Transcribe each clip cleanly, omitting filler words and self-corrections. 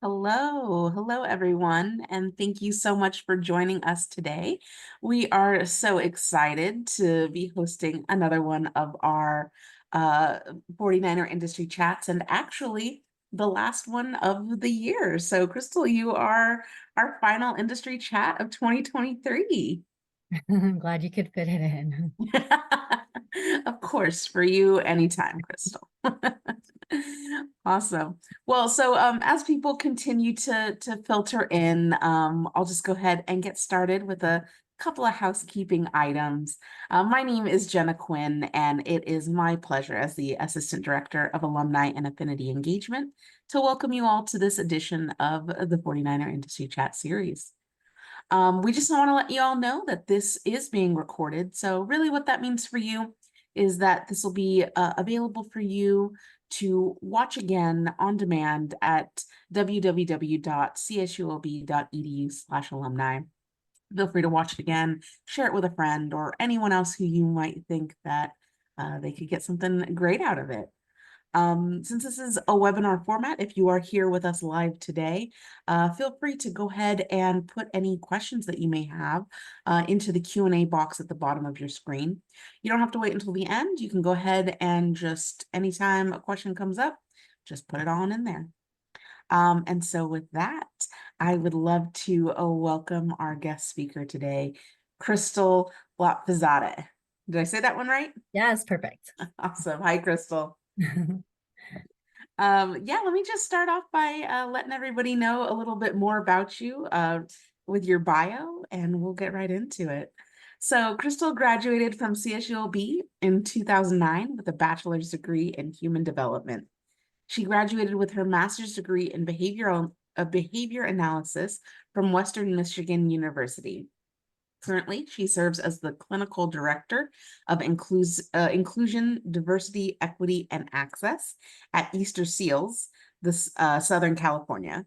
Hello, everyone, and thank you so much for joining us today. We are so excited to be hosting another one of our 49er industry chats, and actually the last one of the year. So, Khrystle, you are our final industry chat of 2023. I'm glad you could fit it in. Of course, for you anytime, Khrystle. Awesome. Well, so as people continue to filter in, I'll just go ahead and get started with a couple of housekeeping items. My name is Jenna Quinn, and it is my pleasure as the Assistant Director of Alumni and Affinity Engagement to welcome you all to this edition of the 49er Industry Chat Series. We just want to let you all know that this is being recorded. So really what that means for you is that this will be available for you to watch again on demand at www.csulb.edu/alumni. Feel free to watch it again, share it with a friend or anyone else who you might think that they could get something great out of it. Since this is a webinar format, if you are here with us live today, feel free to go ahead and put any questions that you may have into the Q&A box at the bottom of your screen. You don't have to wait until the end. You can go ahead and just anytime a question comes up, just put it on in there. And so with that, I would love to welcome our guest speaker today, Khrystle Lotfizadeh. Did I say that one right? Yes, perfect. Awesome. Hi, Khrystle. Yeah, let me just start off by letting everybody know a little bit more about you with your bio, and we'll get right into it. So Khrystle graduated from CSULB in 2009 with a bachelor's degree in human development. She graduated with her master's degree in behavior analysis from Western Michigan University. Currently, she serves as the Clinical Director of Inclusion, Diversity, Equity, and Access at Easterseals, Southern California.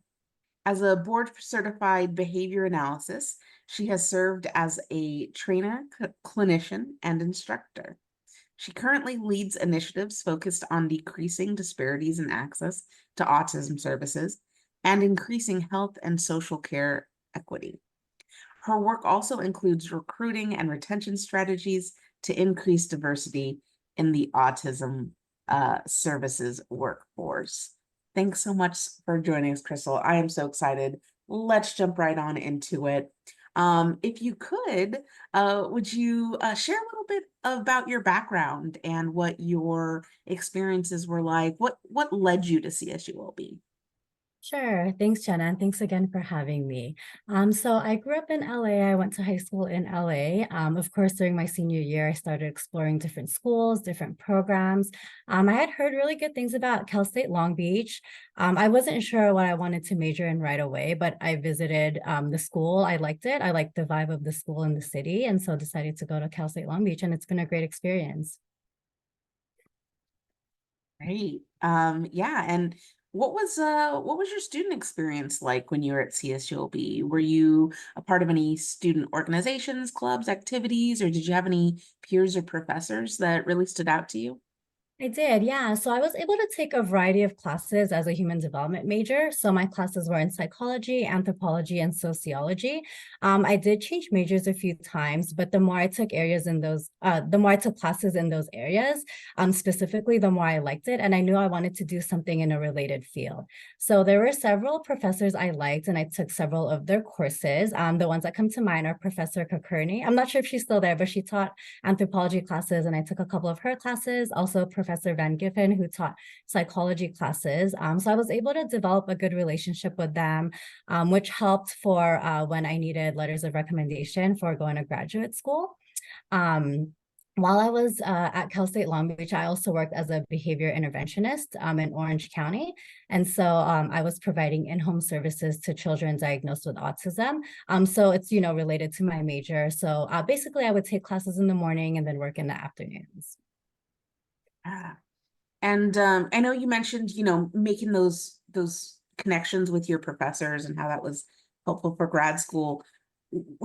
As a Board Certified Behavior Analyst, she has served as a trainer, clinician, and instructor. She currently leads initiatives focused on decreasing disparities in access to autism services and increasing health and social care equity. Her work also includes recruiting and retention strategies to increase diversity in the autism services workforce. Thanks so much for joining us, Khrystle. I am so excited. Let's jump right on into it. If you could, would you share a little bit about your background and what your experiences were like? What led you to CSULB? Sure. Thanks, Jenna. And thanks again for having me. So I grew up in LA. I went to high school in LA. Of course, during my senior year, I started exploring different schools, different programs. I had heard really good things about Cal State Long Beach. I wasn't sure what I wanted to major in right away, but I visited the school. I liked it. I liked the vibe of the school and the city. And so decided to go to Cal State Long Beach, and it's been a great experience. Great. Yeah, and what was your student experience like when you were at CSULB? Were you a part of any student organizations, clubs, activities, or did you have any peers or professors that really stood out to you? I did, yeah. So I was able to take a variety of classes as a human development major. So my classes were in psychology, anthropology, and sociology. I did change majors a few times, but the more I took the more I took classes in those areas, specifically, the more I liked it. And I knew I wanted to do something in a related field. So there were several professors I liked, and I took several of their courses. The ones that come to mind are Professor Kakurney. I'm not sure if she's still there, but she taught anthropology classes, and I took a couple of her classes. Also, Professor Van Giffen, who taught psychology classes. So I was able to develop a good relationship with them, which helped for when I needed letters of recommendation for going to graduate school. While I was at Cal State Long Beach, I also worked as a behavior interventionist in Orange County. And so I was providing in-home services to children diagnosed with autism. So it's, related to my major. So basically I would take classes in the morning and then work in the afternoons. Ah. And I know you mentioned, making those connections with your professors and how that was helpful for grad school.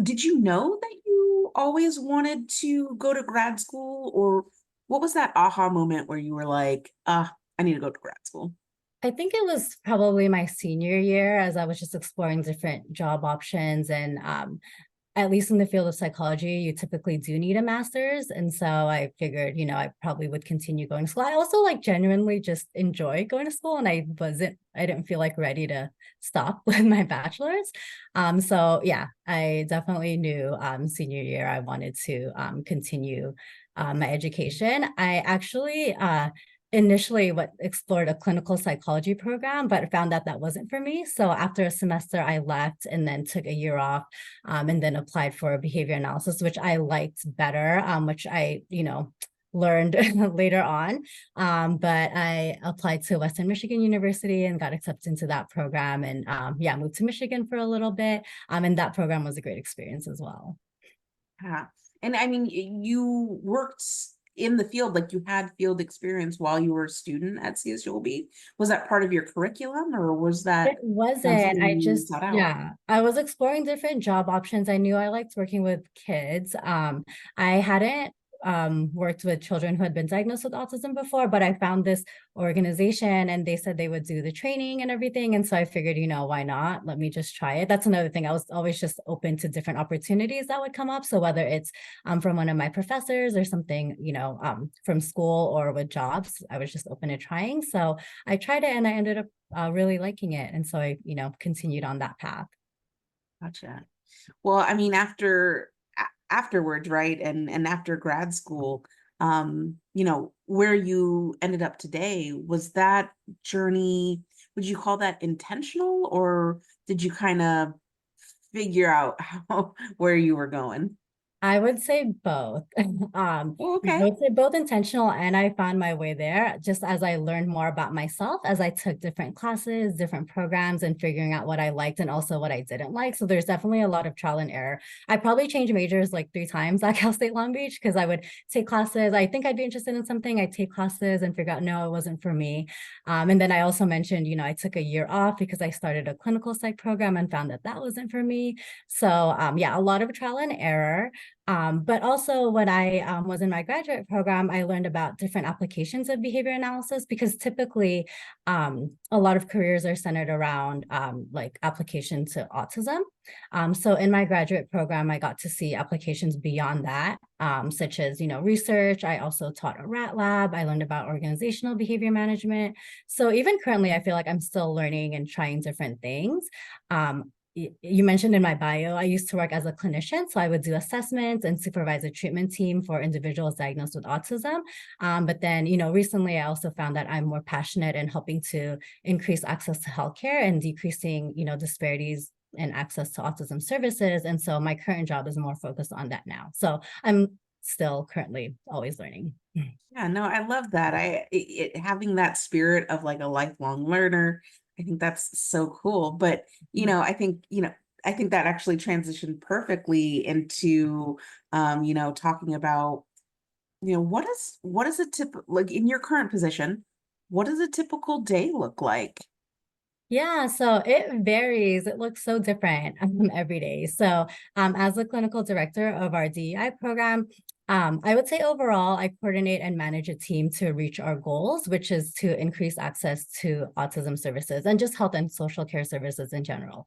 Did you know that you always wanted to go to grad school, or what was that aha moment where you were like, I need to go to grad school? I think it was probably my senior year as I was just exploring different job options and at least in the field of psychology, you typically do need a master's. And so I figured, I probably would continue going to school. I also like genuinely just enjoy going to school and I didn't feel like ready to stop with my bachelor's. So yeah, I definitely knew senior year I wanted to continue my education. I actually initially explored a clinical psychology program, but found that wasn't for me. So after a semester, I left and then took a year off and then applied for behavior analysis, which I liked better, which I, learned later on. But I applied to Western Michigan University and got accepted into that program and yeah, moved to Michigan for a little bit. And that program was a great experience as well. Yeah. And I mean, you worked in the field, like you had field experience while you were a student at CSULB. Was that part of your curriculum or was It that wasn't. something I you just, sought out? yeah, I was exploring different job options. I knew I liked working with kids. I hadn't worked with children who had been diagnosed with autism before, but I found this organization and they said they would do the training and everything. And so I figured, why not? Let me just try it. That's another thing. I was always just open to different opportunities that would come up. So whether it's from one of my professors or something, from school or with jobs, I was just open to trying. So I tried it and I ended up really liking it. And so I, continued on that path. Gotcha. Well, I mean, afterwards, right? And after grad school, where you ended up today, was that journey, would you call that intentional or did you kind of figure out where you were going? I would say both. Oh, I okay. would say both intentional and I found my way there just as I learned more about myself as I took different classes, different programs, and figuring out what I liked and also what I didn't like. So there's definitely a lot of trial and error. I probably changed majors like 3 times at Cal State Long Beach because I would take classes. I think I'd be interested in something. I'd take classes and figure out, no, it wasn't for me. And then I also mentioned, I took a year off because I started a clinical psych program and found that wasn't for me. So yeah, a lot of trial and error. But also when I was in my graduate program, I learned about different applications of behavior analysis because typically a lot of careers are centered around like application to autism. So in my graduate program, I got to see applications beyond that, such as, research. I also taught a rat lab. I learned about organizational behavior management. So even currently, I feel like I'm still learning and trying different things. You mentioned in my bio, I used to work as a clinician. So I would do assessments and supervise a treatment team for individuals diagnosed with autism. But then, recently I also found that I'm more passionate in helping to increase access to healthcare and decreasing, disparities in access to autism services. And so my current job is more focused on that now. So I'm still currently always learning. Yeah, no, I love that. Having that spirit of like a lifelong learner, I think that's so cool. But, I think that actually transitioned perfectly into talking about, what is a tip like in your current position, what does a typical day look like? Yeah, so it varies. It looks so different every day. So, as a clinical director of our DEI program, I would say overall, I coordinate and manage a team to reach our goals, which is to increase access to autism services and just health and social care services in general.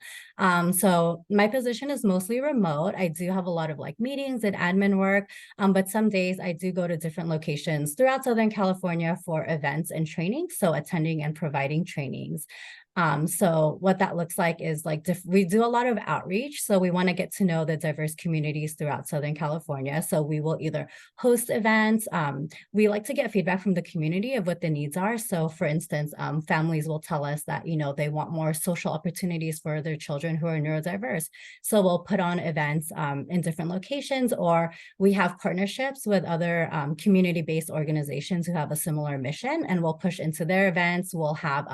So, my position is mostly remote. I do have a lot of like meetings and admin work, but some days I do go to different locations throughout Southern California for events and training. So, attending and providing trainings. So what that looks like is like we do a lot of outreach. So we want to get to know the diverse communities throughout Southern California. So we will either host events. We like to get feedback from the community of what the needs are. So for instance, families will tell us that, they want more social opportunities for their children who are neurodiverse. So we'll put on events in different locations, or we have partnerships with other community-based organizations who have a similar mission, and we'll push into their events. We'll have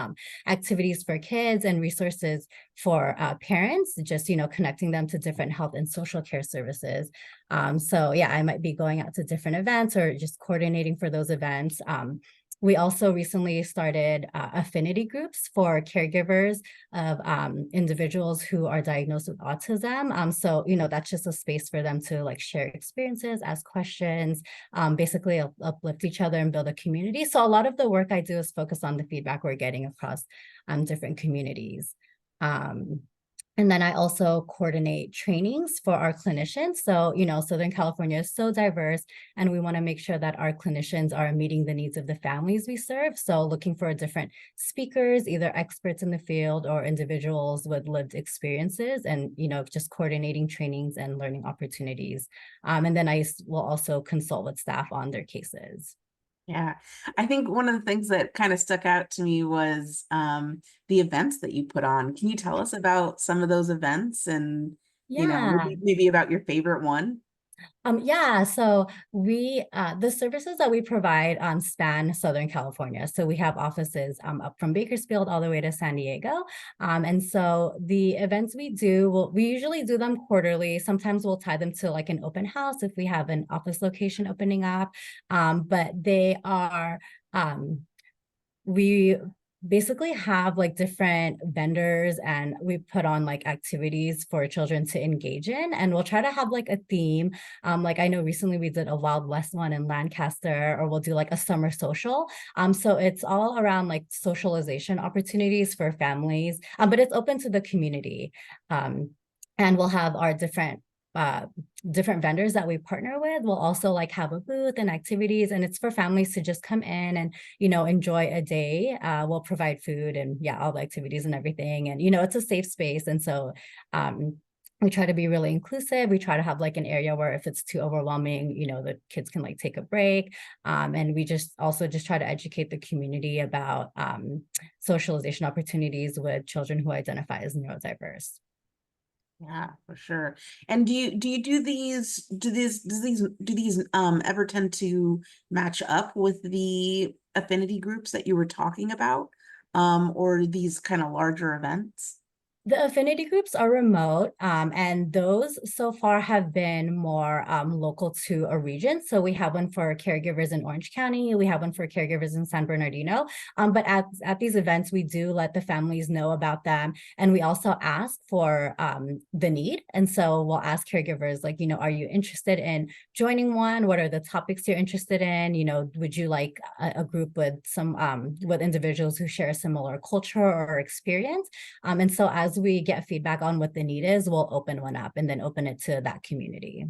activities for kids and resources for parents, just, connecting them to different health and social care services. So yeah, I might be going out to different events or just coordinating for those events. We also recently started affinity groups for caregivers of individuals who are diagnosed with autism. So, that's just a space for them to like share experiences, ask questions, basically uplift each other and build a community. So a lot of the work I do is focused on the feedback we're getting across different communities. Um, and then I also coordinate trainings for our clinicians. So, Southern California is so diverse, and we want to make sure that our clinicians are meeting the needs of the families we serve. So looking for different speakers, either experts in the field or individuals with lived experiences, and, just coordinating trainings and learning opportunities. And then I will also consult with staff on their cases. Yeah, I think one of the things that kind of stuck out to me was the events that you put on. Can you tell us about some of those events and, Yeah. maybe about your favorite one? Yeah, so the services that we provide span Southern California. So we have offices up from Bakersfield all the way to San Diego. And so the events we do, we usually do them quarterly. Sometimes we'll tie them to like an open house if we have an office location opening up. But they are we basically have like different vendors, and we put on like activities for children to engage in, and we'll try to have like a theme. Like I know recently we did a Wild West one in Lancaster, or we'll do like a summer social. So it's all around like socialization opportunities for families, but it's open to the community. And we'll have our uh, different vendors that we partner with will also like have a booth and activities, and it's for families to just come in and enjoy a day. We'll provide food and all the activities and everything, and it's a safe space. And so we try to be really inclusive. We try to have like an area where if it's too overwhelming, the kids can like take a break. And we just try to educate the community about socialization opportunities with children who identify as neurodiverse. Yeah, for sure. And do you do these ever tend to match up with the affinity groups that you were talking about? Or these kind of larger events? The affinity groups are remote, and those so far have been more local to a region. So we have one for caregivers in Orange County, we have one for caregivers in San Bernardino. But at these events, we do let the families know about them, and we also ask for the need. And so we'll ask caregivers, like, are you interested in joining one? What are the topics you're interested in? Would you like a group with some with individuals who share a similar culture or experience? And so as we get feedback on what the need is, we'll open one up and then open it to that community.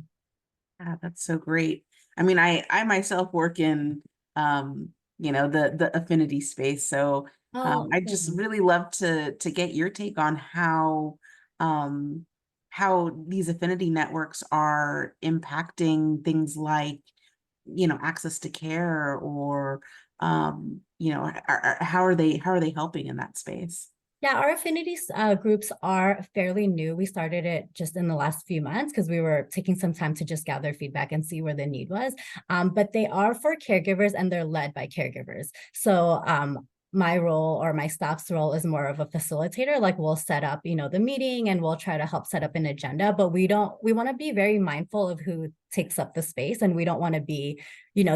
Yeah, that's so great. I mean, I myself work in the affinity space. So Oh, I just awesome. really love to get your take on um how these affinity networks are impacting things like, access to care or how are they helping in that space? Yeah, our affinities groups are fairly new. We started it just in the last few months because we were taking some time to just gather feedback and see where the need was. But they are for caregivers, and they're led by caregivers. So my role, or my staff's role, is more of a facilitator. Like we'll set up, the meeting, and we'll try to help set up an agenda, but we want to be very mindful of who takes up the space, and we don't want to be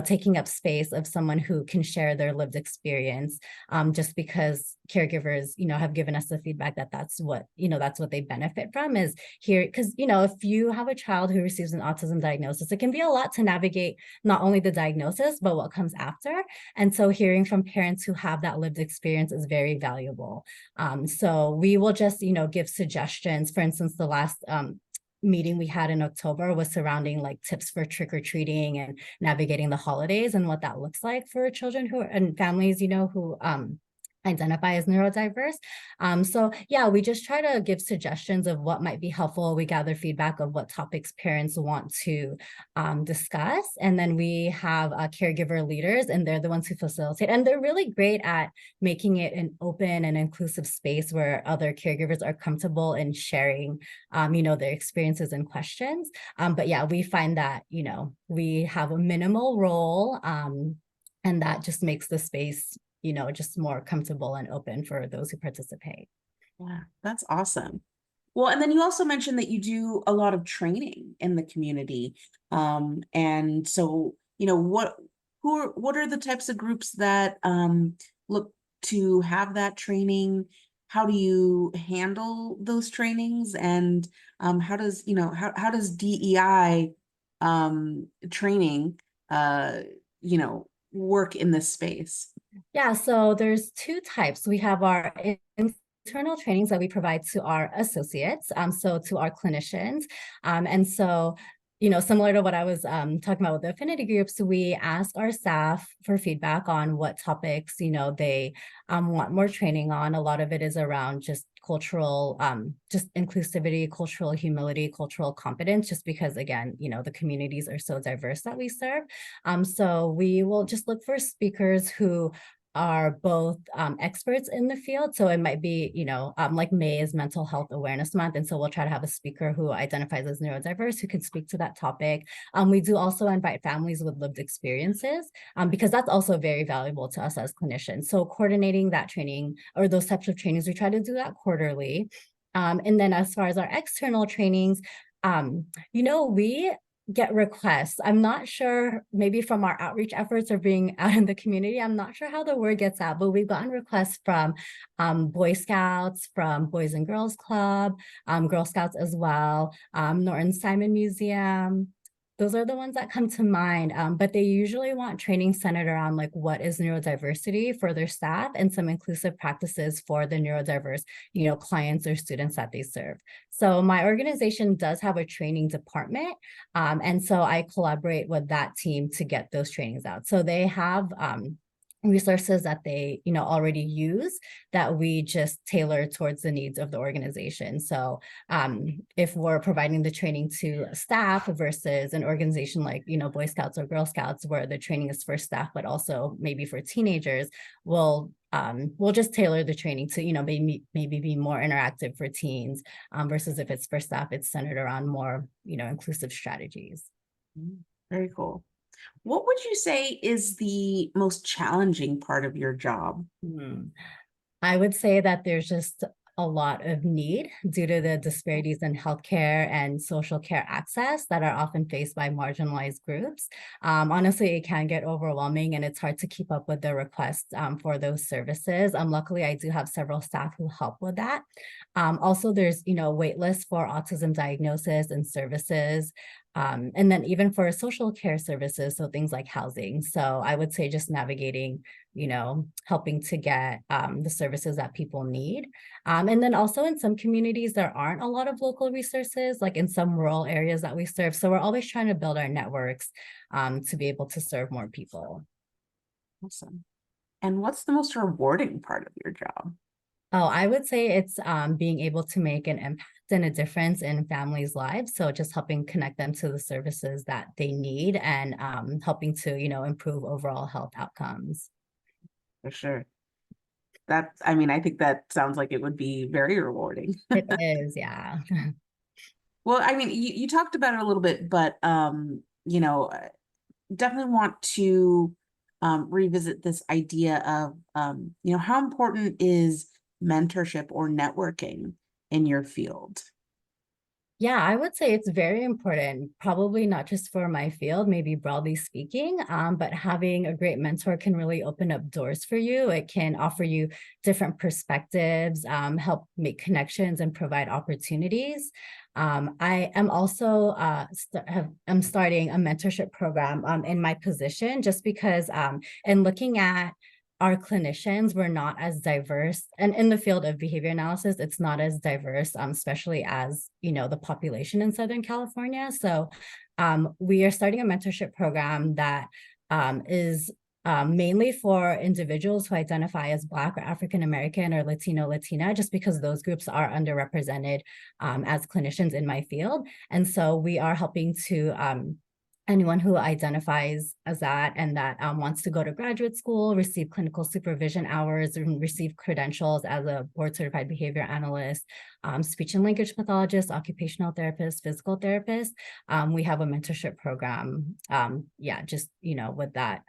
taking up space of someone who can share their lived experience, just because caregivers have given us the feedback that that's what they benefit from, is here. Because if you have a child who receives an autism diagnosis, it can be a lot to navigate, not only the diagnosis but what comes after. And so hearing from parents who have that lived experience is very valuable. So we will just give suggestions. For instance, the last meeting we had in October was surrounding like tips for trick-or-treating and navigating the holidays, and what that looks like for children who and families who identify as neurodiverse. So yeah, we just try to give suggestions of what might be helpful. We gather feedback of what topics parents want to discuss, and then we have caregiver leaders, and they're the ones who facilitate, and they're really great at making it an open and inclusive space where other caregivers are comfortable in sharing their experiences and questions. But yeah, we find that we have a minimal role, and that just makes the space just more comfortable and open for those who participate. Yeah, that's awesome. Well, and then you also mentioned that you do a lot of training in the community. And so, what are the types of groups that look to have that training? How do you handle those trainings? And how does, how does DEI training, work in this space? Yeah, so there's two types. We have our internal trainings that we provide to our associates, so to our clinicians. And so, similar to what I was talking about with the affinity groups, we ask our staff for feedback on what topics, they want more training on. A lot of it is around just cultural, just inclusivity, cultural humility, cultural competence, just because, again, the communities are so diverse that we serve. So we will just look for speakers who are both experts in the field. So it might be, like May is Mental Health Awareness Month. And so we'll try to have a speaker who identifies as neurodiverse who can speak to that topic. We do also invite families with lived experiences because that's also very valuable to us as clinicians. So coordinating that training or those types of trainings, we try to do that quarterly. And then as far as our external trainings, we get requests. I'm not sure, maybe from our outreach efforts or being out in the community, I'm not sure how the word gets out, but we've gotten requests from Boy Scouts, from Boys and Girls Club, Girl Scouts as well, Norton Simon Museum. Those are the ones that come to mind, but they usually want training centered around like what is neurodiversity for their staff and some inclusive practices for the neurodiverse, clients or students that they serve. So my organization does have a training department, and so I collaborate with that team to get those trainings out. So they have resources that they already use that we just tailor towards the needs of the organization. So if we're providing the training to staff versus an organization like Boy Scouts or Girl Scouts where the training is for staff but also maybe for teenagers, we'll just tailor the training to maybe be more interactive for teens versus if it's for staff, it's centered around more inclusive strategies. Very cool. What would you say is the most challenging part of your job? I would say that there's just a lot of need due to the disparities in healthcare and social care access that are often faced by marginalized groups. Honestly, it can get overwhelming and it's hard to keep up with the requests for those services. Luckily, I do have several staff who help with that. Also, there's, wait lists for autism diagnosis and services. And then even for social care services, so things like housing. So I would say just navigating, helping to get the services that people need. And then also in some communities, there aren't a lot of local resources, like in some rural areas that we serve. So we're always trying to build our networks to be able to serve more people. Awesome. And what's the most rewarding part of your job? Oh, I would say it's being able to make an impact and a difference in families' lives. So just helping connect them to the services that they need and helping to, improve overall health outcomes. For sure. I think that sounds like it would be very rewarding. It is, yeah. Well, you talked about it a little bit, but definitely want to revisit this idea of how important is mentorship or networking in your field? Yeah, I would say it's very important, probably not just for my field, maybe broadly speaking, but having a great mentor can really open up doors for you. It can offer you different perspectives, help make connections and provide opportunities. I am also I'm starting a mentorship program in my position just because in looking at our clinicians were not as diverse, and in the field of behavior analysis, it's not as diverse, especially as the population in Southern California. So we are starting a mentorship program that is mainly for individuals who identify as Black or African American or Latino, Latina, just because those groups are underrepresented as clinicians in my field. And so we are helping to anyone who identifies as that and that wants to go to graduate school, receive clinical supervision hours, and receive credentials as a board certified behavior analyst, speech and language pathologist, occupational therapist, physical therapist. We have a mentorship program, just, with that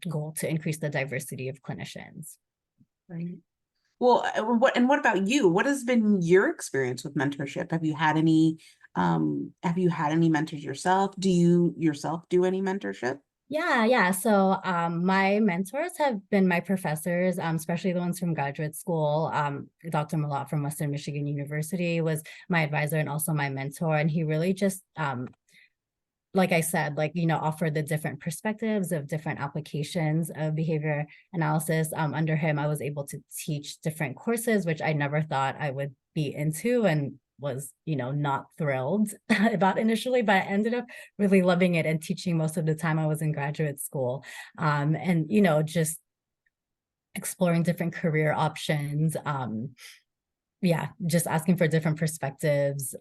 goal to increase the diversity of clinicians. Right. Well, what about you? What has been your experience with mentorship? Have you had any mentors yourself? Do you yourself do any mentorship? Yeah. So my mentors have been my professors, especially the ones from graduate school. Dr. Malott from Western Michigan University was my advisor and also my mentor. And he really just like I said, like, offered the different perspectives of different applications of behavior analysis. Under him, I was able to teach different courses, which I never thought I would be into and was, not thrilled about initially, but I ended up really loving it and teaching most of the time I was in graduate school. And, just exploring different career options. Yeah, just asking for different perspectives.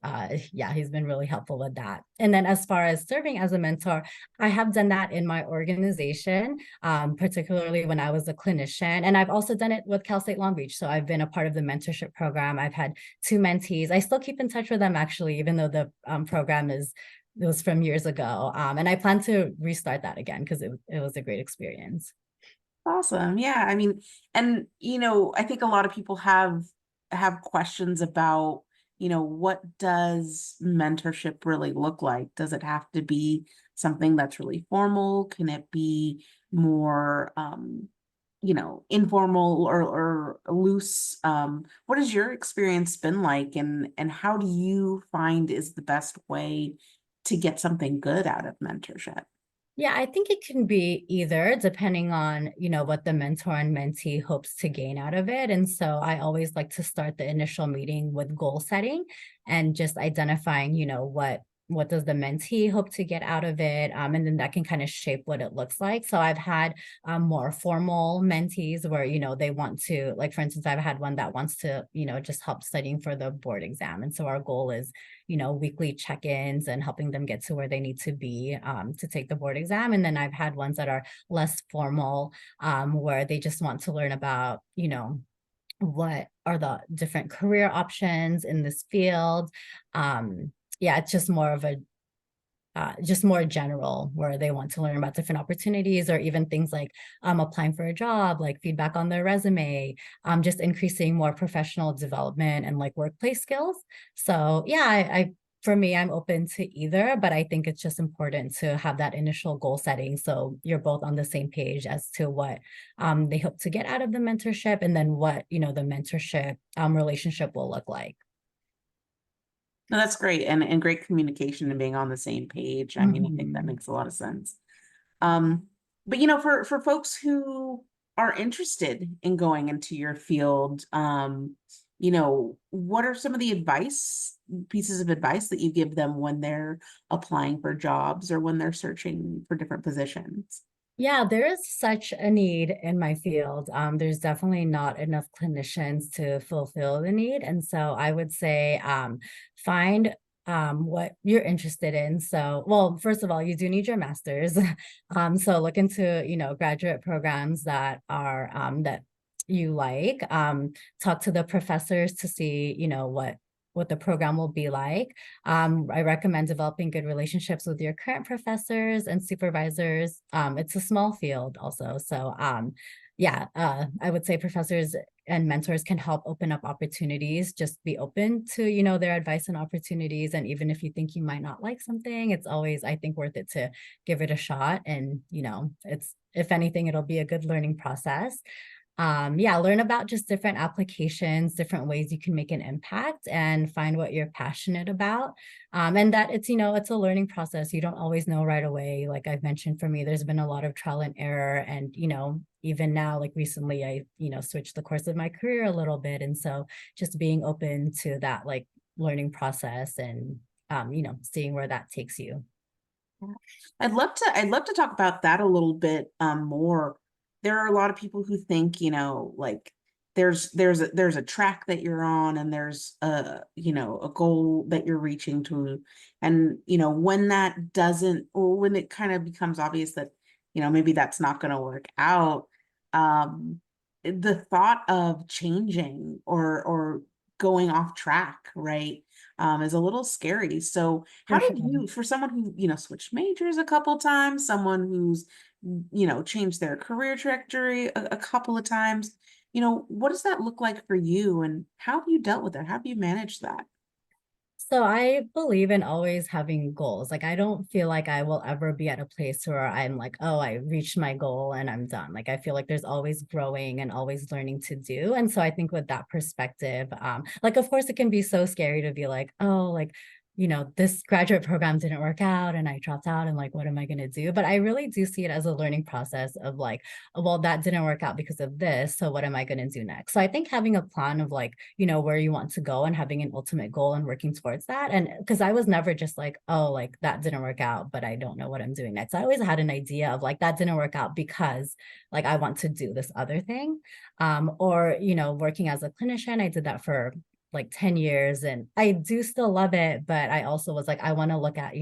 Yeah, he's been really helpful with that. And then as far as serving as a mentor, I have done that in my organization, particularly when I was a clinician. And I've also done it with Cal State Long Beach. So I've been a part of the mentorship program. I've had 2 mentees. I still keep in touch with them actually, even though the program it was from years ago. And I plan to restart that again because it was a great experience. Awesome. Yeah. I mean, and I think a lot of people have questions about, what does mentorship really look like? Does it have to be something that's really formal? Can it be more informal or loose? What has your experience been like, and how do you find is the best way to get something good out of mentorship? Yeah, I think it can be either depending on, what the mentor and mentee hopes to gain out of it. And so I always like to start the initial meeting with goal setting and just identifying, what does the mentee hope to get out of it? And then that can kind of shape what it looks like. So I've had more formal mentees where, they want to, like, for instance, I've had one that wants to, just help studying for the board exam. And so our goal is, weekly check-ins and helping them get to where they need to be to take the board exam. And then I've had ones that are less formal, where they just want to learn about, what are the different career options in this field. Yeah, it's just more of a just more general where they want to learn about different opportunities or even things like applying for a job, like feedback on their resume, just increasing more professional development and like workplace skills. So yeah, I for me, I'm open to either, but I think it's just important to have that initial goal setting so you're both on the same page as to what they hope to get out of the mentorship and then what, the mentorship relationship will look like. No, that's great. And great communication and being on the same page. I mean, I think that Mhm. makes a lot of sense. Um, but for folks who are interested in going into your field, what are some of the pieces of advice that you give them when they're applying for jobs or when they're searching for different positions? Yeah, there is such a need in my field. There's definitely not enough clinicians to fulfill the need. And so I would say find what you're interested in. So, well, first of all, you do need your master's. So look into, graduate programs that are that you like. Talk to the professors to see, what the program will be like. I recommend developing good relationships with your current professors and supervisors. It's a small field also. So yeah, I would say professors and mentors can help open up opportunities. Just be open to, their advice and opportunities. And even if you think you might not like something, it's always, I think, worth it to give it a shot. And, it's, if anything, it'll be a good learning process. Yeah, learn about just different applications, different ways you can make an impact and find what you're passionate about. And that it's, it's a learning process. You don't always know right away. Like I've mentioned, for me, there's been a lot of trial and error. And, even now, like recently, I, switched the course of my career a little bit. And so just being open to that, like learning process and, seeing where that takes you. Yeah. I'd love to talk about that a little bit more. There are a lot of people who think, like there's a track that you're on and there's a goal that you're reaching to. And, when that doesn't, or when it kind of becomes obvious that, maybe that's not going to work out, um, the thought of changing or going off track, right? Is a little scary. So how For did sure. you, for someone who, switched majors a couple times, someone who's, changed their career trajectory a couple of times, what does that look like for you and how have you dealt with it? How have you managed that? So I believe in always having goals. Like I don't feel like I will ever be at a place where I'm like, oh, I reached my goal and I'm done. Like I feel like there's always growing and always learning to do. And so I think with that perspective, like of course it can be so scary to be like, oh, like this graduate program didn't work out and I dropped out and like, what am I going to do? But I really do see it as a learning process of like, well, that didn't work out because of this. So what am I going to do next? So I think having a plan of like, where you want to go and having an ultimate goal and working towards that. And because I was never just like, oh, like that didn't work out, but I don't know what I'm doing next. I always had an idea of like, that didn't work out because like I want to do this other thing. Or, working as a clinician, I did that for like 10 years and I do still love it, but I also was like, I want to look at,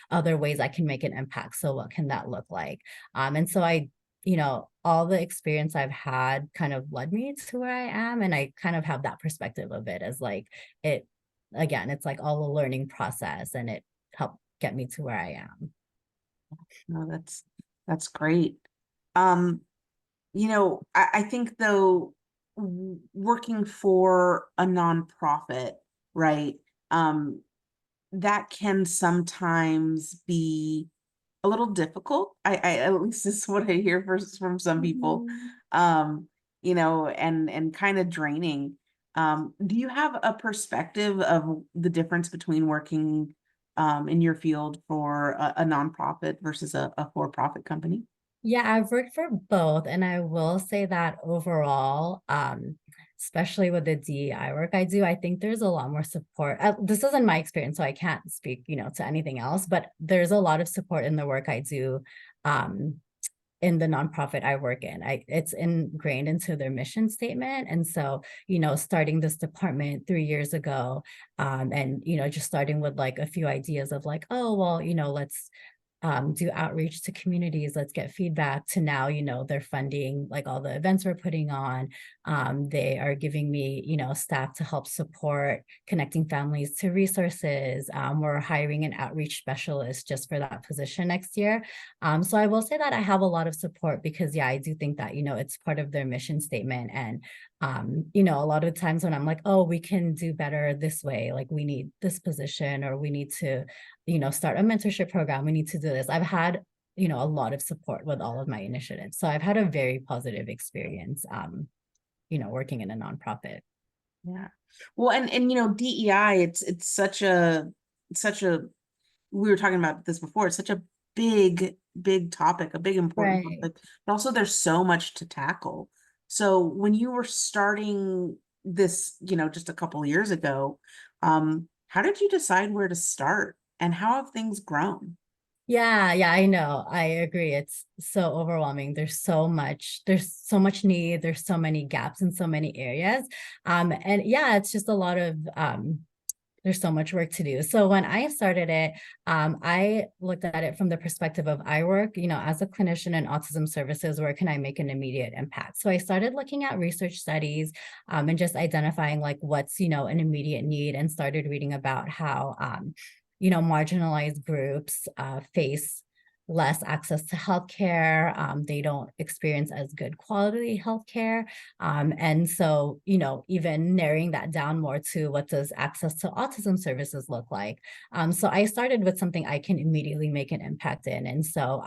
other ways I can make an impact. So what can that look like? And so all the experience I've had kind of led me to where I am. And I kind of have that perspective of it as like again, it's like all a learning process and it helped get me to where I am. No, that's great. Um, I think though, working for a nonprofit, right? That can sometimes be a little difficult. I at least this is what I hear from some people. Mhm. And kind of draining. Do you have a perspective of the difference between working in your field for a nonprofit versus a for-profit company? Yeah, I've worked for both, and I will say that overall, especially with the DEI work I do, I think there's a lot more support. This isn't my experience, so I can't speak, to anything else, but there's a lot of support in the work I do, um, in the nonprofit I work in. It's ingrained into their mission statement. And so, starting this department 3 years ago, and just starting with like a few ideas of like, oh, well, let's do outreach to communities, let's get feedback to now, they're funding like all the events we're putting on. They are giving me, staff to help support connecting families to resources. We're hiring an outreach specialist just for that position next year. So I will say that I have a lot of support because yeah, I do think that, it's part of their mission statement. And a lot of times when I'm like, oh, we can do better this way, like we need this position or we need to start a mentorship program. We need to do this. I've had, a lot of support with all of my initiatives. So I've had a very positive experience, working in a nonprofit. Yeah. Well, and DEI, it's such a we were talking about this before, it's such a big topic, a big important Right. topic, but also there's so much to tackle. So when you were starting this, just a couple of years ago, how did you decide where to start and how have things grown? Yeah, yeah, I know. I agree. It's so overwhelming. There's so much need, there's so many gaps in so many areas. And yeah, it's just a lot of there's so much work to do. So when I started it, I looked at it from the perspective of I work, as a clinician in autism services, where can I make an immediate impact? So I started looking at research studies and just identifying like what's, an immediate need and started reading about how, marginalized groups face less access to healthcare. They don't experience as good quality healthcare. And so, even narrowing that down more to what does access to autism services look like. So I started with something I can immediately make an impact in. And so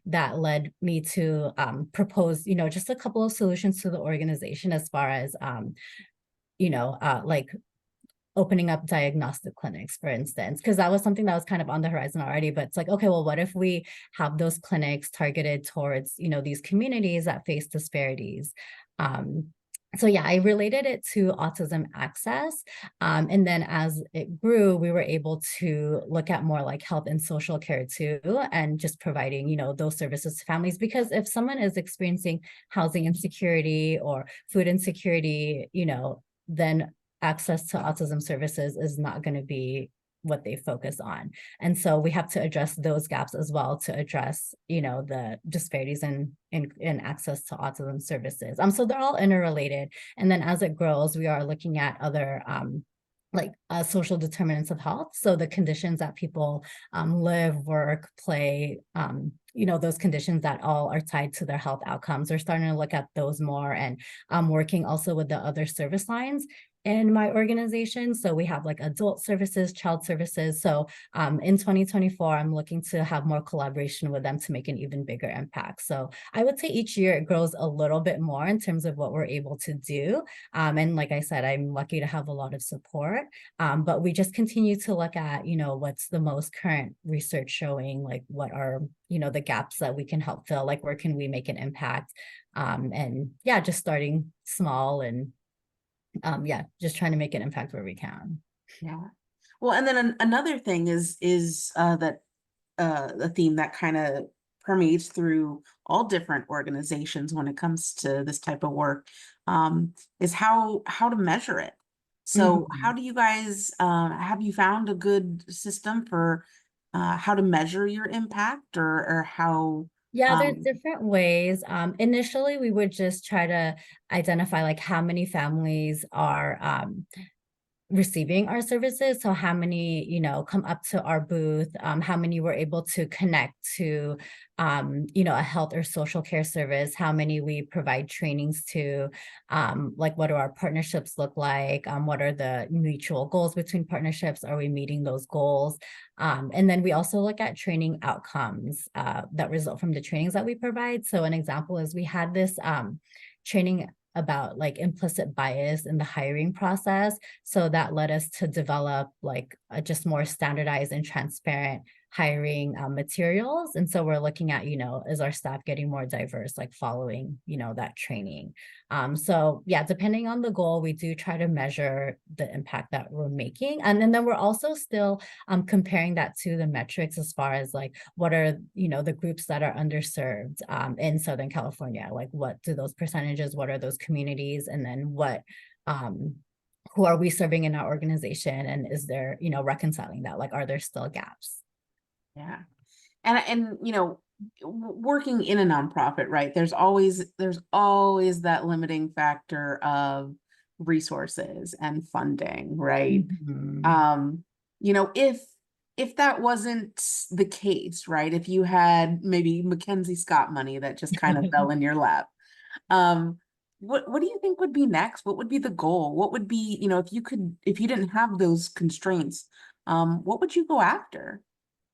that led me to propose, just a couple of solutions to the organization as far as, like opening up diagnostic clinics, for instance, because that was something that was kind of on the horizon already. But it's like, okay, well, what if we have those clinics targeted towards, these communities that face disparities? Um, so yeah, I related it to autism access. And then as it grew, we were able to look at more like health and social care too, and just providing, those services to families. Because if someone is experiencing housing insecurity or food insecurity, then access to autism services is not going to be what they focus on. And so we have to address those gaps as well to address, the disparities in access to autism services. So they're all interrelated. And then as it grows, we are looking at other like social determinants of health. So the conditions that people live, work, play, those conditions that all are tied to their health outcomes. We're starting to look at those more and working also with the other service lines in my organization. So we have like adult services, child services. So in 2024, I'm looking to have more collaboration with them to make an even bigger impact. So I would say each year it grows a little bit more in terms of what we're able to do. And like I said, I'm lucky to have a lot of support. But we just continue to look at, what's the most current research showing, like what are, the gaps that we can help fill, like where can we make an impact? And yeah, just starting small and yeah, just trying to make an impact where we can. Yeah. Well, and then another thing is that a theme that kind of permeates through all different organizations when it comes to this type of work, is how to measure it. So how Mhm. do you guys have you found a good system for how to measure your impact, or how Yeah, there's um different ways. Initially, we would just try to identify like how many families are receiving our services. So how many, come up to our booth, how many were able to connect to, a health or social care service, how many we provide trainings to, like what do our partnerships look like, what are the mutual goals between partnerships, are we meeting those goals? And then we also look at training outcomes that result from the trainings that we provide. So an example is we had this training about like implicit bias in the hiring process. So that led us to develop like just more standardized and transparent hiring materials. And so we're looking at, is our staff getting more diverse, like following, that training. So yeah, depending on the goal, we do try to measure the impact that we're making. And then we're also still comparing that to the metrics as far as like, what are, the groups that are underserved in Southern California? Like what do those percentages, what are those communities? And then um, who are we serving in our organization? And is there, reconciling that? Like, are there still gaps? yeah. And working in a nonprofit, right? There's always that limiting factor of resources and funding, right? Mhm. Um, if that wasn't the case, right? If you had maybe Mackenzie Scott money that just kind of fell in your lap, um, what do you think would be next? What would be the goal? What would be, if you didn't have those constraints, what would you go after?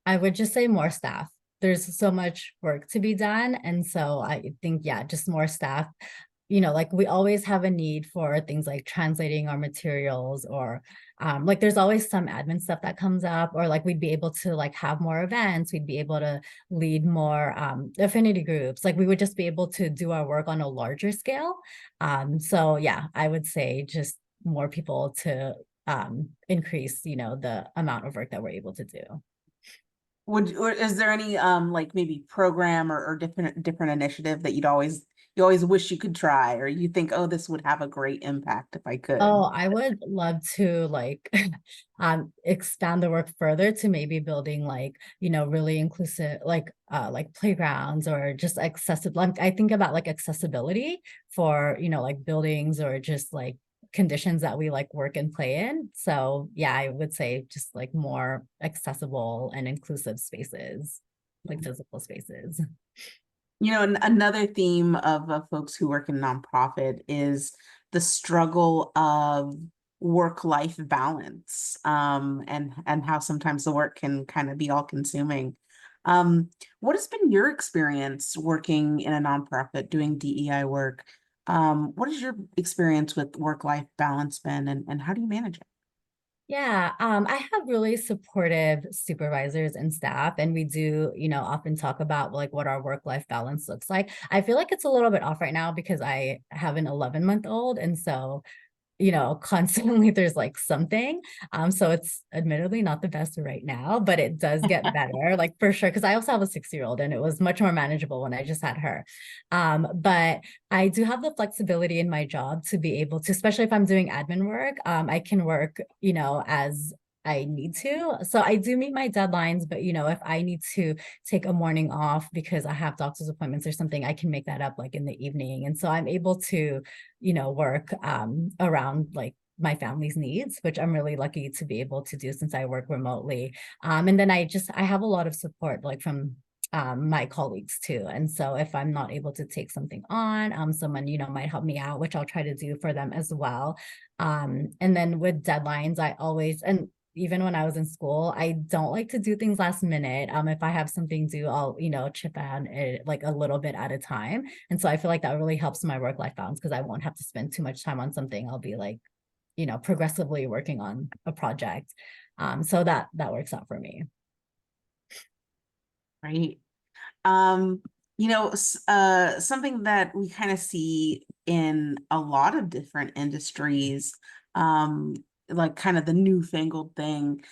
I would just say more staff. There's so much work to be done. And so I think, yeah, just more staff. Like we always have a need for things like translating our materials or like there's always some admin stuff that comes up, or like we'd be able to like have more events, we'd be able to lead more affinity groups, like we would just be able to do our work on a larger scale. So yeah, I would say just more people to increase, the amount of work that we're able to do. Or is there any like maybe program or different initiative that you always wish you could try, or you think, oh, this would have a great impact if I Oh, could? I would love to like expand the work further to maybe building like, really inclusive like playgrounds or just accessible. Like, I think about like accessibility for, like buildings or just like conditions that we like work and play in. So yeah, I would say just like more accessible and inclusive spaces, like physical spaces. Another theme of folks who work in nonprofit is the struggle of work-life balance, and how sometimes the work can kind of be all-consuming. What has been your experience working in a nonprofit doing DEI work? What is your experience with work-life balance been, and how do you manage it? Yeah, I have really supportive supervisors and staff, and we do, often talk about like what our work-life balance looks like. I feel like it's a little bit off right now because I have an 11-month-old, and so constantly there's like something. So it's admittedly not the best right now, but it does get better, like for sure. Cause I also have a 6-year-old and it was much more manageable when I just had her. But I do have the flexibility in my job to be able to, especially if I'm doing admin work, I can work, as I need to. So I do meet my deadlines, but if I need to take a morning off because I have doctor's appointments or something, I can make that up like in the evening. And so I'm able to work around like my family's needs, which I'm really lucky to be able to do since I work remotely. And then I have a lot of support like from my colleagues too. And so if I'm not able to take something on, someone, might help me out, which I'll try to do for them as well. And then with deadlines, I always, and even when I was in school, I don't like to do things last minute. If I have something due, I'll, chip on it like a little bit at a time. And so I feel like that really helps my work-life balance because I won't have to spend too much time on something. I'll be like, progressively working on a project. So that works out for me. Right. Something that we kind of see in a lot of different industries, um, like kind of the newfangled thing,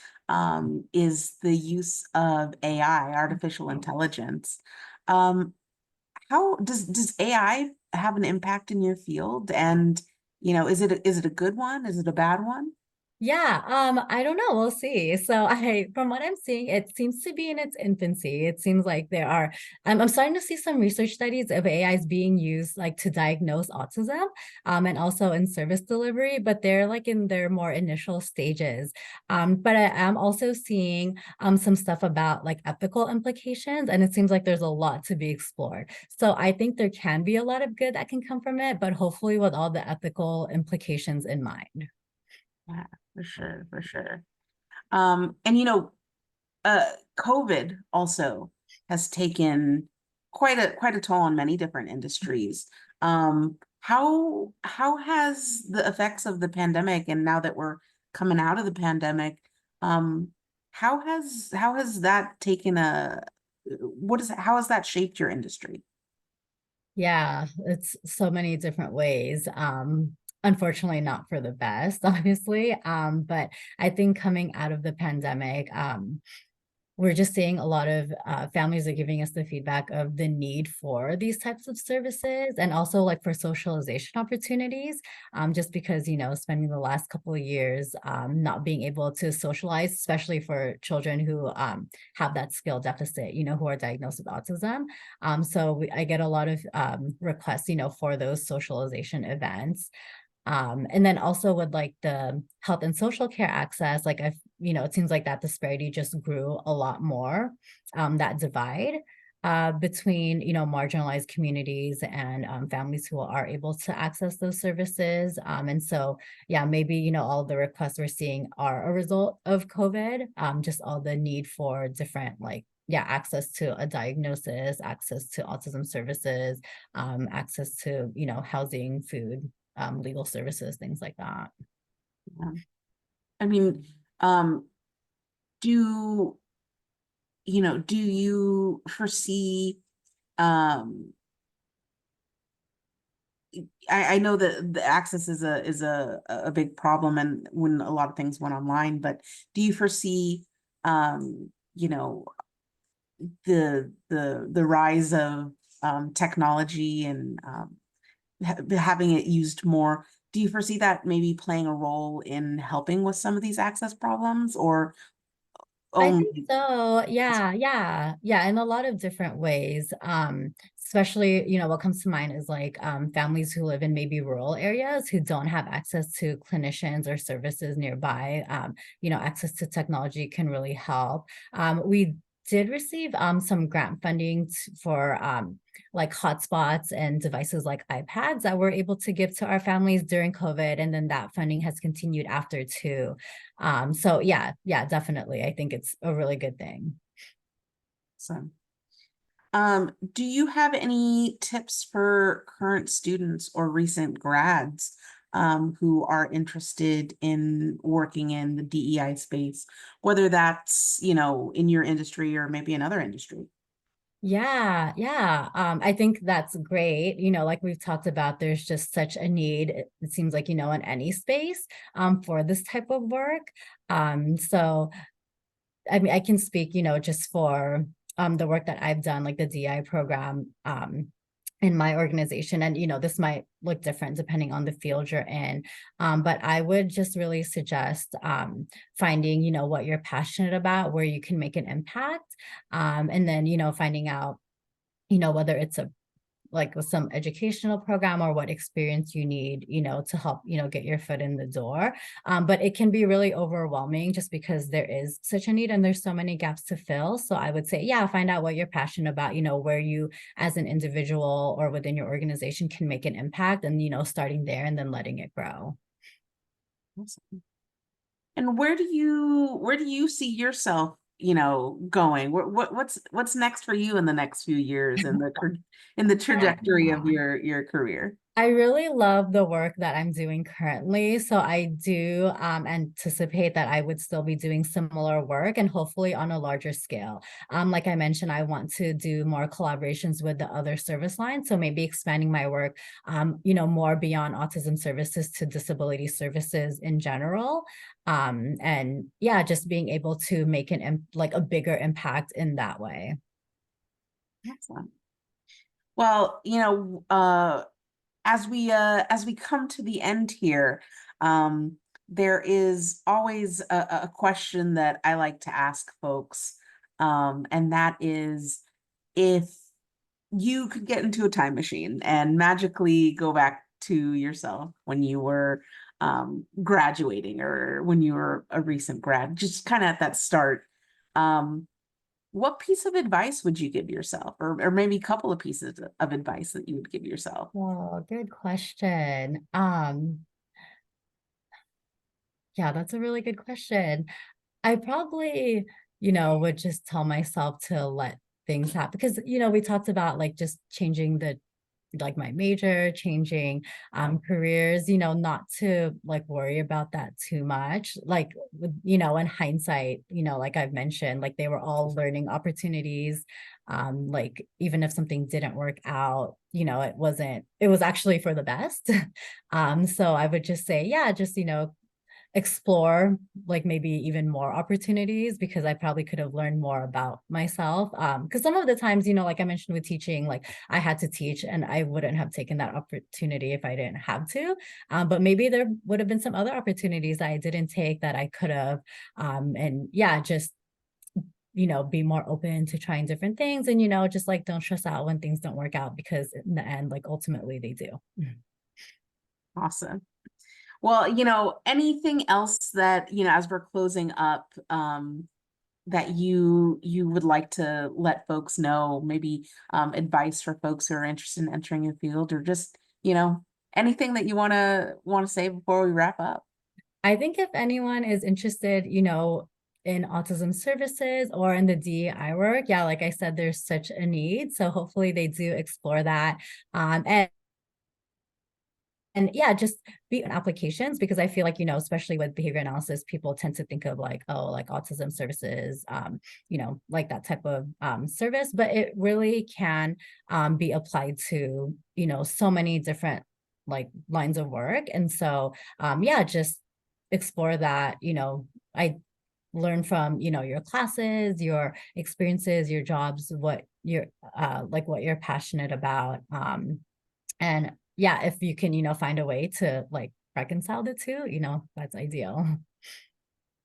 is the use of AI, artificial intelligence. Um, how does AI have an impact in your field? And, is it a good one? Is it a bad one? Yeah, I don't know. We'll see. So from what I'm seeing, it seems to be in its infancy. It seems like I'm starting to see some research studies of AIs being used like to diagnose autism, and also in service delivery, but they're like in their more initial stages. But I am also seeing some stuff about like ethical implications, and it seems like there's a lot to be explored. So I think there can be a lot of good that can come from it, but hopefully with all the ethical implications in mind. Yeah, for sure, for sure. And COVID also has taken quite a toll on many different industries. How has the effects of the pandemic, and now that we're coming out of the pandemic, um, how has that taken a how has that shaped your industry? Yeah, it's so many different ways. Unfortunately, not for the best, obviously. But I think coming out of the pandemic, we're just seeing a lot of families are giving us the feedback of the need for these types of services and also like for socialization opportunities, just because, spending the last couple of years not being able to socialize, especially for children who have that skill deficit, who are diagnosed with autism. I get a lot of requests, for those socialization events. And then also with like the health and social care access, like it seems like that disparity just grew a lot more, that divide between, marginalized communities and families who are able to access those services. And so, yeah, maybe, all the requests we're seeing are a result of COVID, just all the need for different like, yeah, access to a diagnosis, access to autism services, access to, housing, food, legal services, things like that. Yeah. I mean, um, do do you foresee um I know that the access is a big problem, and when a lot of things went online, but do you foresee um you know the rise of technology and having it used more? Do you foresee that maybe playing a role in helping with some of these access problems, or I think only? so. Yeah, in a lot of different ways. Especially, what comes to mind is like families who live in maybe rural areas who don't have access to clinicians or services nearby. Access to technology can really help. We did receive some grant funding for like hotspots and devices like iPads that we're able to give to our families during COVID, and then that funding has continued after too. So yeah, definitely. I think it's a really good thing. So do you have any tips for current students or recent grads who are interested in working in the DEI space, whether that's, in your industry or maybe another industry? Yeah. I think that's great. Like we've talked about, there's just such a need, it seems like, in any space, for this type of work. So I mean, I can speak, just for the work that I've done, like the DI program in my organization. And, this might look different depending on the field you're in. But I would just really suggest finding, what you're passionate about, where you can make an impact. And then, finding out, whether it's a like with some educational program or what experience you need, to help, get your foot in the door. But it can be really overwhelming just because there is such a need and there's so many gaps to fill. So I would say, yeah, find out what you're passionate about, where you as an individual or within your organization can make an impact, and, starting there and then letting it grow. Awesome. And where do you see yourself, going? What's next for you in the next few years in the trajectory of your career? I really love the work that I'm doing currently. So I do anticipate that I would still be doing similar work and hopefully on a larger scale. Like I mentioned, I want to do more collaborations with the other service lines. So maybe expanding my work, more beyond autism services to disability services in general. And yeah, just being able to make a bigger impact in that way. Excellent. Well, as we come to the end here, there is always a question that I like to ask folks, and that is, if you could get into a time machine and magically go back to yourself when you were graduating or when you were a recent grad, just kind of at that start, what piece of advice would you give yourself, or maybe a couple of pieces of advice that you would give yourself? Oh, good question. Yeah, that's a really good question. I probably, would just tell myself to let things happen because, we talked about like just changing my major, changing careers, not to like worry about that too much. Like, in hindsight, like I've mentioned, like they were all learning opportunities. Like even if something didn't work out, it was actually for the best. So I would just say, yeah, just, explore like maybe even more opportunities because I probably could have learned more about myself. Because some of the times, like I mentioned with teaching, like I had to teach and I wouldn't have taken that opportunity if I didn't have to. But maybe there would have been some other opportunities that I didn't take that I could have. And yeah, just be more open to trying different things and, just like don't stress out when things don't work out because in the end, like ultimately they do. Awesome. Well, anything else that, as we're closing up, that you would like to let folks know, maybe advice for folks who are interested in entering your field, or just, anything that you want to say before we wrap up? I think if anyone is interested, in autism services or in the DEI work, yeah, like I said, there's such a need. So hopefully they do explore that. And yeah, just be on applications because I feel like, especially with behavior analysis, people tend to think of like, oh, like autism services, like that type of service, but it really can be applied to, so many different like lines of work. And so, yeah, just explore that, I learn from, your classes, your experiences, your jobs, what you're like what you're passionate about. And yeah, if you can, find a way to like reconcile the two, that's ideal.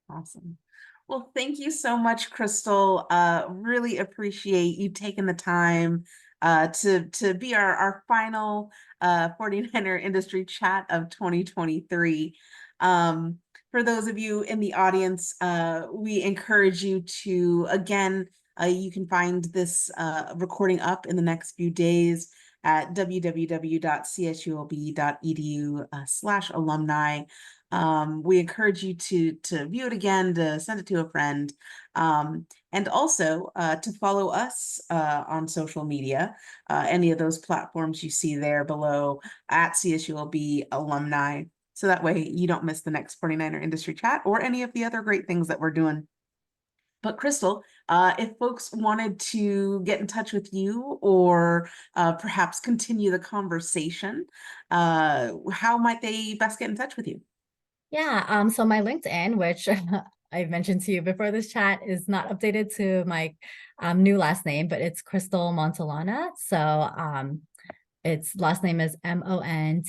Awesome. Well, thank you so much, Khrystle. Really appreciate you taking the time to be our final 49er industry chat of 2023. For those of you in the audience, we encourage you to, again, you can find this recording up in the next few days at www.csulb.edu/alumni. We encourage you to view it again, to send it to a friend, and also to follow us on social media, any of those platforms you see there below at CSULB alumni. So that way you don't miss the next 49er industry chat or any of the other great things that we're doing. But Khrystle, if folks wanted to get in touch with you or perhaps continue the conversation, how might they best get in touch with you? Yeah, so my LinkedIn, which I've mentioned to you before this chat, is not updated to my new last name, but it's Khrystle Montallana. So its last name is Montallana.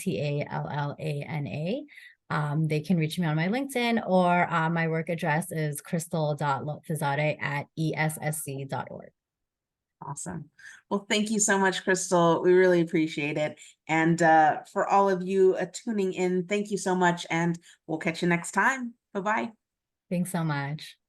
They can reach me on my LinkedIn, or my work address is khrystle.lotfizadeh@essc.org. Awesome. Well, thank you so much, Khrystle. We really appreciate it. And for all of you tuning in, thank you so much. And we'll catch you next time. Bye-bye. Thanks so much.